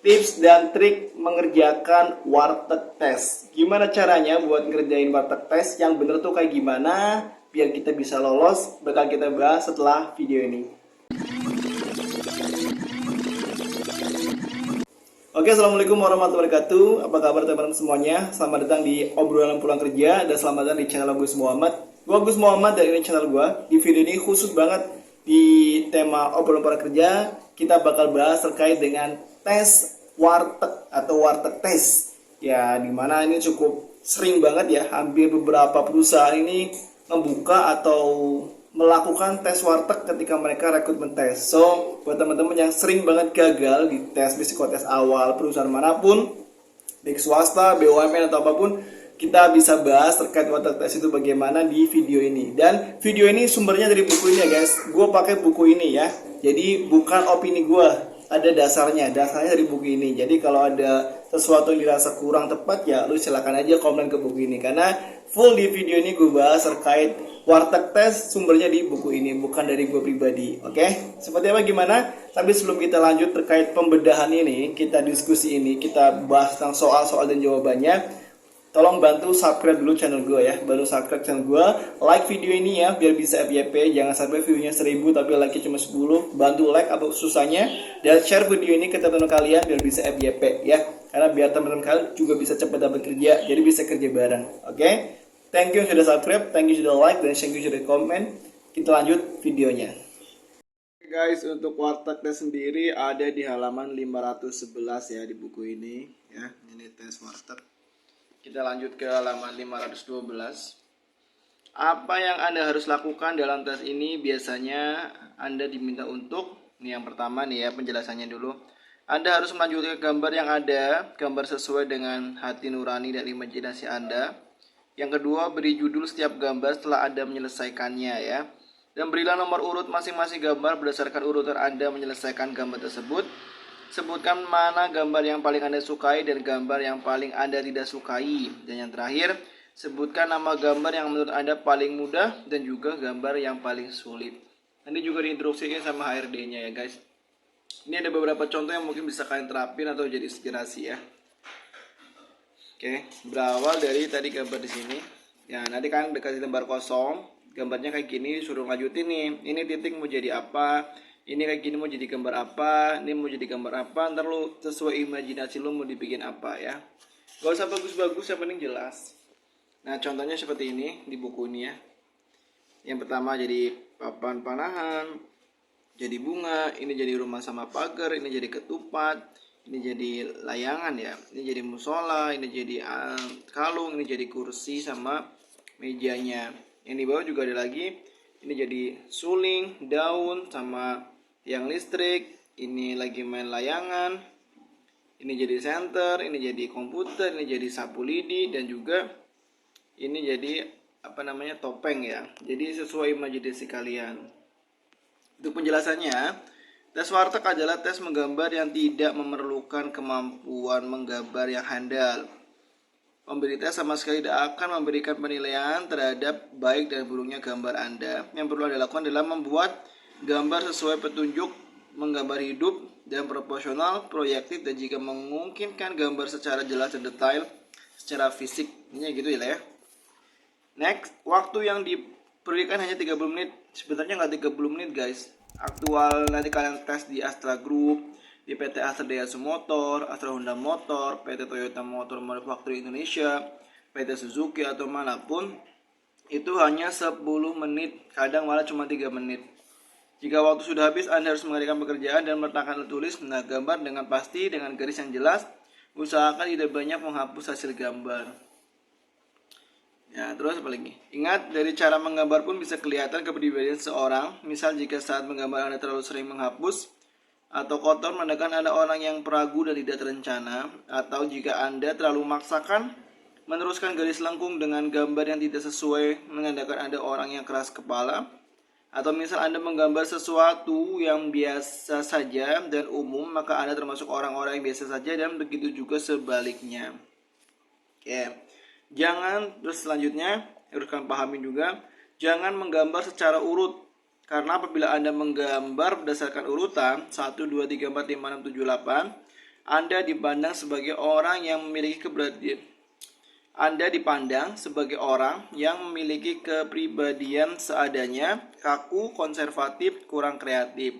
tips dan trik mengerjakan warteg tes. Gimana caranya buat ngerjain warteg tes yang bener tuh kayak gimana biar kita bisa lolos, bakal kita bahas setelah video ini. Oke, assalamualaikum warahmatullahi wabarakatuh. Apa kabar teman-teman semuanya? Selamat datang di obrolan pulang kerja dan selamat datang di channel Agus Muhammad. Gue Agus Muhammad dan ini channel gue. Di video ini khusus banget di tema obrolan pulang kerja, kita bakal bahas terkait dengan tes warteg atau warteg tes. Ya, dimana ini cukup sering banget ya, hampir beberapa perusahaan ini membuka atau melakukan tes warteg ketika mereka rekrutmen tes. So, buat teman-teman yang sering banget gagal di tes psikotes awal perusahaan manapun, baik swasta, BUMN atau apapun, kita bisa bahas terkait warteg tes itu bagaimana di video ini. Dan video ini sumbernya dari buku ini ya guys. Gue pakai buku ini ya. Jadi bukan opini gue, ada dasarnya dari buku ini. Jadi kalau ada sesuatu yang dirasa kurang tepat ya lu silakan aja komen ke buku ini, karena full di video ini gue bahas terkait warteg tes sumbernya di buku ini, bukan dari gue pribadi. Oke, seperti apa gimana? Tapi sebelum kita lanjut terkait pembedahan ini, kita diskusi ini, kita bahas tentang soal-soal dan jawabannya, tolong bantu subscribe dulu channel gue ya. Baru subscribe channel gue, like video ini ya biar bisa FYP. Jangan sampai videonya 1000 tapi like-nya cuma 10. Bantu like apa susahnya, dan share video ini ke teman-teman kalian biar bisa FYP ya. Karena biar teman-teman kalian juga bisa cepat dapat kerja, jadi bisa kerja bareng. Oke? Thank you sudah subscribe, thank you sudah like, dan thank you sudah komen. Kita lanjut videonya. Oke guys, untuk warteg tes sendiri ada di halaman 511 ya di buku ini ya. Ini tes warteg. Kita lanjut ke halaman 512. Apa yang Anda harus lakukan dalam tes ini? Biasanya Anda diminta untuk, ini yang pertama nih ya, penjelasannya dulu. Anda harus melanjutkan gambar yang ada, gambar sesuai dengan hati nurani dan imajinasi Anda. Yang kedua, beri judul setiap gambar setelah Anda menyelesaikannya ya. Dan berilah nomor urut masing-masing gambar berdasarkan urutan Anda menyelesaikan gambar tersebut. Sebutkan mana gambar yang paling Anda sukai dan gambar yang paling Anda tidak sukai. Dan yang terakhir, sebutkan nama gambar yang menurut Anda paling mudah dan juga gambar yang paling sulit. Nanti juga diinstruksikan sama HRD-nya ya guys. Ini ada beberapa contoh yang mungkin bisa kalian terapin atau jadi inspirasi ya. Oke, berawal dari tadi gambar di sini. Ya, nanti kan dikasih lembar kosong, gambarnya kayak gini, suruh lanjutin nih. Ini titik mau jadi apa? Ini kayak gini mau jadi gambar apa? Ini mau jadi gambar apa? Ntar lu sesuai imajinasi lu mau dibikin apa ya. Gak usah bagus-bagus, yang penting jelas. Nah, contohnya seperti ini di buku ini ya. Yang pertama jadi papan panahan, jadi bunga, ini jadi rumah sama pagar, ini jadi ketupat, ini jadi layangan ya, ini jadi musola, ini jadi kalung, ini jadi kursi sama mejanya. Yang di bawah juga ada lagi, ini jadi suling, daun sama tiang listrik, ini lagi main layangan, ini jadi senter, ini jadi komputer, ini jadi sapu lidi, dan juga ini jadi topeng ya. Jadi sesuai imajinasi kalian. Untuk penjelasannya, tes warteg adalah tes menggambar yang tidak memerlukan kemampuan menggambar yang handal. Pemberi tes sama sekali tidak akan memberikan penilaian terhadap baik dan buruknya gambar Anda. Yang perlu Anda lakukan adalah membuat gambar sesuai petunjuk, menggambar hidup dan proporsional, proyektif, dan jika memungkinkan gambar secara jelas dan detail secara fisik. Ini gitu ya. Next, waktu yang diberikan hanya 30 menit. Sebenarnya nggak 30 menit guys. Aktual nanti kalian tes di Astra Group, di PT Astra Daihatsu Motor, Astra Honda Motor, PT Toyota Motor Manufacturing Indonesia, PT Suzuki atau manapun, itu hanya 10 menit, kadang malah cuma 3 menit. Jika waktu sudah habis, Anda harus mengerjakan pekerjaan dan meletakkan alat tulis, gambar dengan pasti, dengan garis yang jelas. Usahakan tidak banyak menghapus hasil gambar. Ya, terus apa lagi? Ingat, dari cara menggambar pun bisa kelihatan kepribadian seorang. Misal jika saat menggambar Anda terlalu sering menghapus atau kotor, menandakan Anda orang yang peragu dan tidak terencana. Atau jika Anda terlalu memaksakan meneruskan garis lengkung dengan gambar yang tidak sesuai, menandakan Anda orang yang keras kepala. Atau misal Anda menggambar sesuatu yang biasa saja dan umum, maka Anda termasuk orang-orang yang biasa saja, dan begitu juga sebaliknya. Oke. Jangan, terus selanjutnya harus kalian pahami juga, jangan menggambar secara urut. Karena apabila Anda menggambar berdasarkan urutan 1, 2, 3, 4, 5, 6, 7, 8, Anda dipandang sebagai orang yang memiliki kepribadian seadanya, kaku, konservatif, kurang kreatif.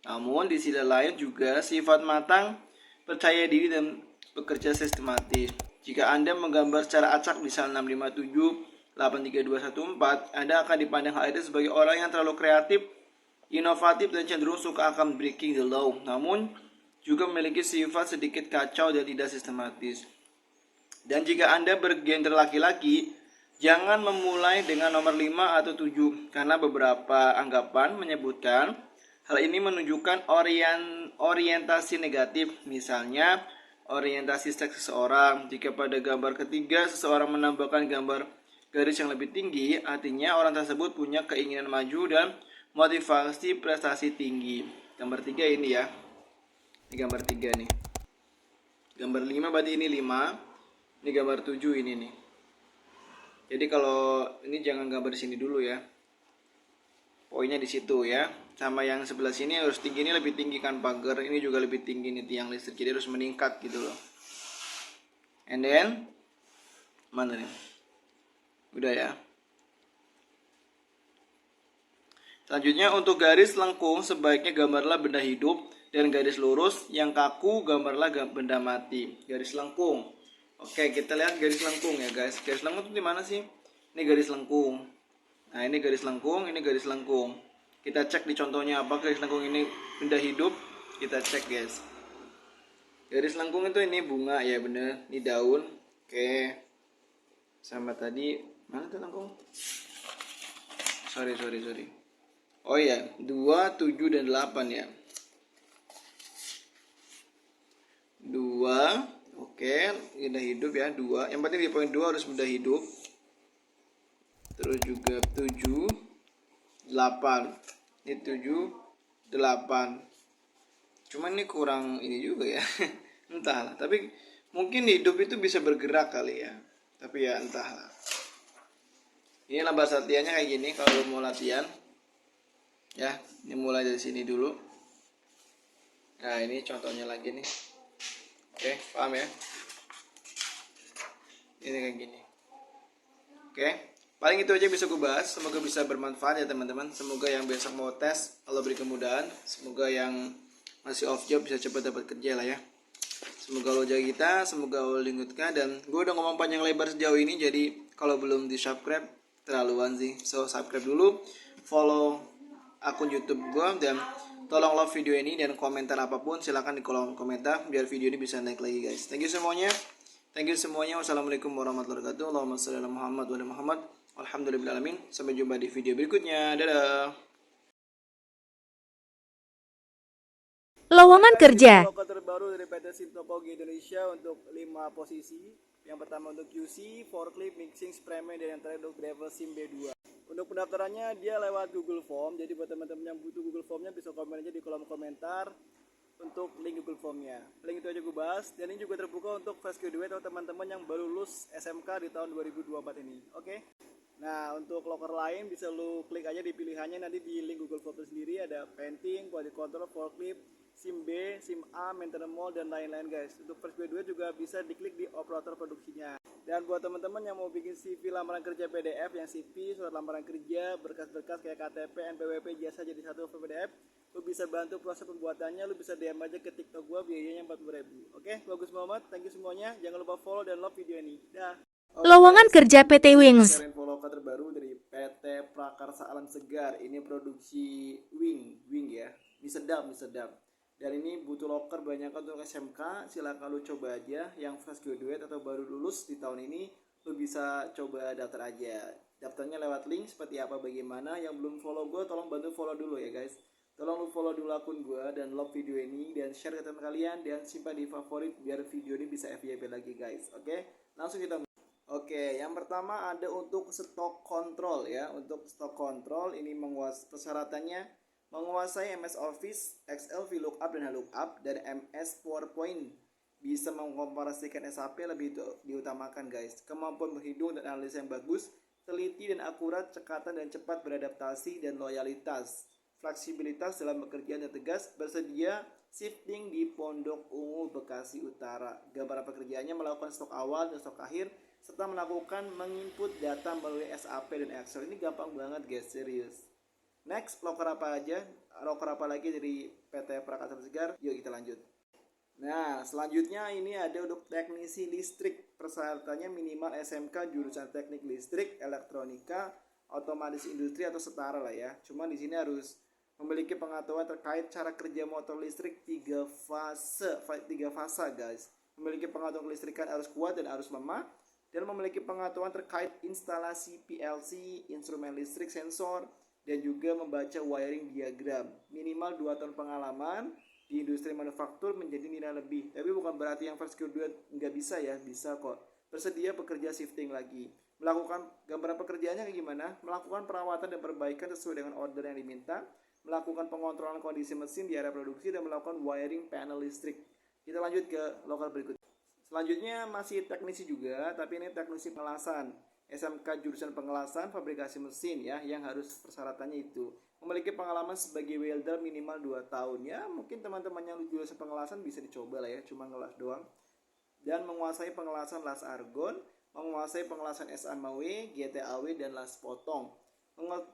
Namun di sisi lain juga sifat matang, percaya diri dan bekerja sistematis. Jika Anda menggambar secara acak misal 657, 83214, Anda akan dipandang hal itu sebagai orang yang terlalu kreatif, inovatif dan cenderung suka akan breaking the law. Namun juga memiliki sifat sedikit kacau dan tidak sistematis. Dan jika Anda bergender laki-laki, jangan memulai dengan nomor 5 atau 7 karena beberapa anggapan menyebutkan hal ini menunjukkan orientasi negatif. Misalnya, orientasi seks seseorang. Jika pada gambar ketiga seseorang menambahkan gambar garis yang lebih tinggi, artinya orang tersebut punya keinginan maju dan motivasi prestasi tinggi. Gambar 3 ini ya. Ini gambar 3 nih. Gambar 5 berarti ini 5. Ini gambar 7 ini nih. Jadi kalau ini jangan gambar di sini dulu ya. Poinnya di situ ya. Sama yang sebelah sini harus tinggi, ini lebih tinggi kan pagar, ini juga lebih tinggi nih tiang listrik, jadi harus meningkat gitu loh. And then mana nih? Udah ya. Selanjutnya untuk garis lengkung sebaiknya gambarlah benda hidup, dan garis lurus yang kaku gambarlah benda mati. Garis lengkung. Oke, kita lihat garis lengkung ya guys. Garis lengkung itu di mana sih? Ini garis lengkung. Nah, ini garis lengkung, ini garis lengkung. Kita cek di contohnya apa garis lengkung ini benda hidup. Kita cek guys. Garis lengkung itu ini bunga ya bener. Ini daun. Oke. Sama tadi mana tuh lengkung? Sorry. Oh iya, 2, 7 dan 8 ya. 2. Oke, benda hidup ya, 2. Yang penting di poin 2 harus benda hidup. Terus juga 7, 8. Ini 7, 8. Cuman ini kurang ini juga ya. Entahlah, tapi mungkin hidup itu bisa bergerak kali ya. Tapi ya entahlah. Ini lambar latihannya kayak gini kalau mau latihan. Ya, ini mulai dari sini dulu. Nah, ini contohnya lagi nih. Oke, paham ya? Ini kayak gini. Oke, paling itu aja bisa gue bahas. Semoga bisa bermanfaat ya teman-teman. Semoga yang besok mau tes Allah beri kemudahan. Semoga yang masih off job bisa cepat dapat kerja lah ya. Semoga Allah jaga kita, semoga Allah lindungi. Dan gue udah ngomong panjang lebar sejauh ini, jadi kalau belum di subscribe terlaluan sih. So subscribe dulu, follow akun YouTube gue, dan tolong love video ini dan komentar apapun silahkan di kolom komentar biar video ini bisa naik lagi guys. Thank you semuanya. Wassalamualaikum warahmatullahi wabarakatuh. Allahumma shalli ala Muhammad wa ala Muhammad. Alhamdulillahirabbil alamin. Sampai jumpa di video berikutnya. Dadah. Lowongan kerja. Logo terbaru dari PT Sintokogi Indonesia untuk 5 posisi. Yang pertama untuk QC, forklift, mixing, sprayman, dan yang terakhir untuk driver SIM B2. Untuk pendaftarannya dia lewat Google Form. Jadi buat teman-teman yang butuh Google Formnya bisa komen aja di kolom komentar untuk link Google Formnya. Link itu aja gue bahas. Dan ini juga terbuka untuk fresh graduate atau teman-teman yang baru lulus SMK di tahun 2024 ini. Oke. Nah, untuk loker lain bisa lu klik aja di pilihannya nanti di link Google Form sendiri ada painting, quality control, forklift, SIM B, SIM A, maintenance mall, dan lain-lain guys. Untuk fresh graduate juga bisa diklik di operator produksinya. Dan buat teman-teman yang mau bikin CV lamaran kerja PDF, yang CV, surat lamaran kerja, berkas-berkas kayak KTP, NPWP, jasa jadi satu PDF, lu bisa bantu proses pembuatannya, lu bisa DM aja ke TikTok gua, biayanya 40.000. Oke, bagus Muhammad, thank you semuanya. Jangan lupa follow dan love video ini. Dah. Lowongan kerja PT Wings. Info lokal terbaru dari PT Prakarsa Alam Segar. Ini produksi wing ya. Ini sedap. Dan ini butuh loker banyak untuk SMK. Silakan lu coba aja. Yang fresh graduate atau baru lulus di tahun ini, lu bisa coba daftar aja. Daftarnya lewat link seperti apa bagaimana. Yang belum follow gue, tolong bantu follow dulu ya guys. Tolong lu follow dulu akun gue dan love video ini dan share ke teman kalian dan simpan di favorit biar video ini bisa FYP lagi guys. Oke, langsung kita. Oke, yang pertama ada untuk stok kontrol ya. Untuk stok kontrol ini persyaratannya menguasai MS Office, Excel, VLOOKUP dan HLOOKUP, dan MS PowerPoint. Bisa mengkomparasikan SAP lebih diutamakan guys. Kemampuan berhitung dan analisa yang bagus, teliti dan akurat, cekatan dan cepat beradaptasi, dan loyalitas. fleksibilitas dalam bekerja dan tegas, bersedia shifting di Pondok Ungu Bekasi Utara. Gambaran pekerjaannya melakukan stok awal dan stok akhir serta melakukan menginput data melalui SAP dan Excel. Ini gampang banget guys, serius. Next, loker apa aja? Loker apa lagi dari PT Prakasa Segar? Yuk kita lanjut. Nah, selanjutnya ini ada untuk teknisi listrik. Persyaratannya minimal SMK jurusan teknik listrik, elektronika, otomatis industri atau setara lah ya. Cuma di sini harus memiliki pengetahuan terkait cara kerja motor listrik 3 fase guys. Memiliki pengetahuan kelistrikan arus kuat dan arus lemah, dan memiliki pengetahuan terkait instalasi PLC, instrumen listrik, sensor, dan juga membaca wiring diagram. Minimal 2 tahun pengalaman di industri manufaktur menjadi nilai lebih. Tapi bukan berarti yang first graduate nggak bisa ya, bisa kok. Bersedia bekerja shifting lagi. Melakukan gambaran pekerjaannya kayak gimana? Melakukan perawatan dan perbaikan sesuai dengan order yang diminta, melakukan pengontrolan kondisi mesin di area produksi, dan melakukan wiring panel listrik. Kita lanjut ke lokal berikut. Selanjutnya masih teknisi juga, tapi ini teknisi pengelasan. SMK jurusan pengelasan fabrikasi mesin ya, yang harus persyaratannya itu. Memiliki pengalaman sebagai welder minimal 2 tahun. Ya, mungkin teman-teman yang jurusan pengelasan bisa dicoba lah ya, cuma ngelas doang. Dan menguasai pengelasan las argon, menguasai pengelasan SMAW, GTAW, dan las potong.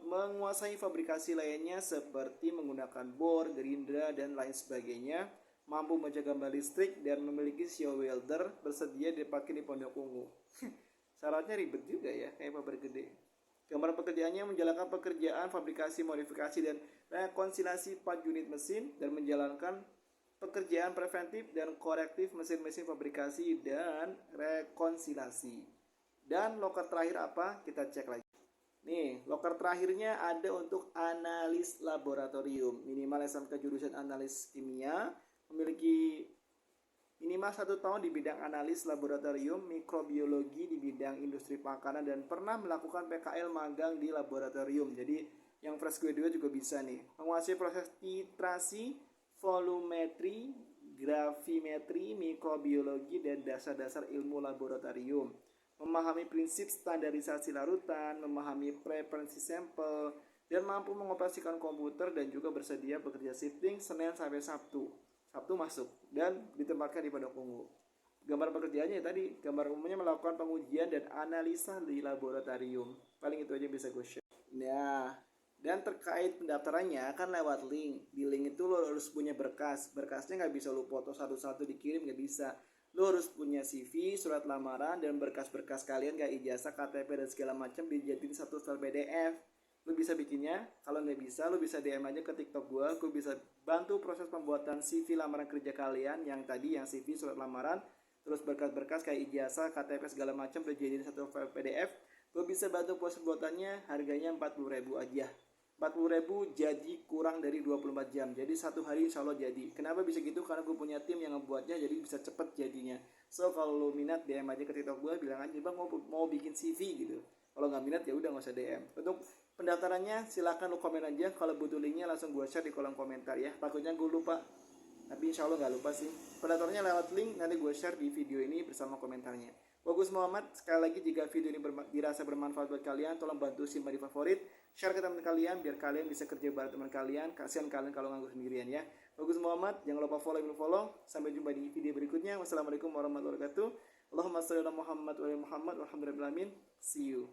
Menguasai fabrikasi lainnya seperti menggunakan bor, gerindra, dan lain sebagainya. Mampu membaca gambar listrik dan memiliki sio welder, bersedia dipakai di Pondok Ungu. Syaratnya ribet juga ya, kayak pabrik gede. Gambaran pekerjaannya menjalankan pekerjaan fabrikasi, modifikasi, dan rekonsiliasi 4 unit mesin, dan menjalankan pekerjaan preventif dan korektif mesin-mesin fabrikasi dan rekonsiliasi. Dan loker terakhir apa? Kita cek lagi. Nih, loker terakhirnya ada untuk analis laboratorium. Minimal SMK jurusan analis kimia, memiliki minimal 1 tahun di bidang analis laboratorium, mikrobiologi di bidang industri makanan, dan pernah melakukan PKL magang di laboratorium. Jadi yang fresh graduate juga bisa nih. Menguasai proses titrasi, volumetri, gravimetri, mikrobiologi, dan dasar-dasar ilmu laboratorium. Memahami prinsip standarisasi larutan, memahami preferensi sampel, dan mampu mengoperasikan komputer, dan juga bersedia bekerja shifting Senin sampai Sabtu. Sabtu masuk dan ditempatkan di Pondok Ungu. Gambar pekerjaannya tadi, gambar umumnya melakukan pengujian dan analisa di laboratorium. Paling itu aja bisa gue share. Nah, dan terkait pendaftarannya kan lewat link. Di link itu lo harus punya berkas. Berkasnya nggak bisa lo foto satu-satu dikirim, nggak bisa. Lo harus punya CV, surat lamaran, dan berkas-berkas kalian kayak ijazah, KTP, dan segala macam dijadiin satu file PDF. Lu bisa bikinnya, kalau nggak bisa lu bisa DM aja ke TikTok gue bisa bantu proses pembuatan CV lamaran kerja kalian yang tadi, yang CV, surat lamaran, terus berkas-berkas kayak ijazah, KTP segala macam udah jadiin satu file PDF. Gue bisa bantu proses pembuatannya, harganya 40.000 aja. 40.000 jadi kurang dari 24 jam, jadi satu hari insya Allah jadi. Kenapa bisa gitu? Karena gue punya tim yang ngebuatnya, jadi bisa cepet jadinya. So kalau lu minat DM aja ke TikTok gue, bilang aja bang mau bikin CV gitu. Kalau nggak minat ya udah nggak usah DM. Untuk pendaftarannya silahkan lu komen aja. Kalau butuh linknya langsung gue share di kolom komentar ya. Takutnya gue lupa, tapi insya Allah nggak lupa sih. Pendaftarannya lewat link, nanti gue share di video ini bersama komentarnya. Bagus Muhammad, sekali lagi jika video ini dirasa bermanfaat buat kalian, tolong bantu simpan di favorit, share ke teman kalian biar kalian bisa kerja bareng teman kalian. Kasihan kalian kalau nganggur sendirian ya. Bagus Muhammad, jangan lupa follow. Sampai jumpa di video berikutnya. Wassalamualaikum warahmatullahi wabarakatuh. Allahumma sholli ala Muhammad wa ala Muhammad walhamdulillahirabbil alamin. See you.